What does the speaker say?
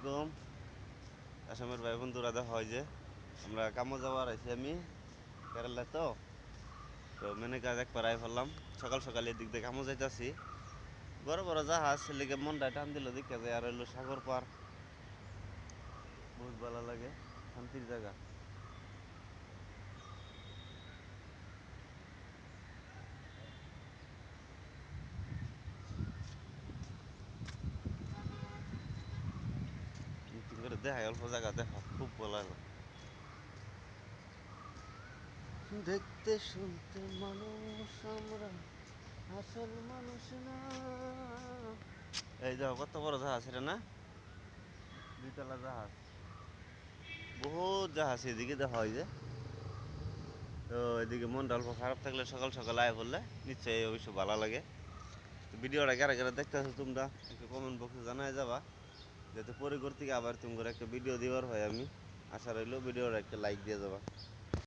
আলাইকুম আসামের ভাই বন্ধুরা দেখা হয় যে আমরা কামো যাওয়ার আছি আমি কেরালা তো মেনে কাজ একবার আই ফেললাম সকাল সকাল এদিক দিয়ে কামো যাইতাছি বড় বড় জাহাজ লেগে মনটা টান দিল দেখা যায় আর হইলো সাগর পার বহুত ভালো লাগে শান্তির জায়গা মিটিং করে দেখায় অল্প জায়গা দেখা খুব ভালো লাগে দেখতে শুনতে মানুষ আমরা আসল মানুষ না এই দেখো কত বড় জাহাজ এটা না দুইতলা জাহাজ বহুত জাহাজ এদিকে দেখা হয় যে তো এদিকে মনটা অল্প খারাপ থাকলে সকাল সকাল আয় বললে নিশ্চয়ই অবশ্য ভালো লাগে তো ভিডিওটা কারা কারা দেখতে আছো তোমরা একটু কমেন্ট বক্সে জানাই যাবা যাতে পরে থেকে আবার তোমার একটা ভিডিও দেওয়ার হয় আমি আশা রইলো ভিডিওটা একটা লাইক দিয়ে যাবা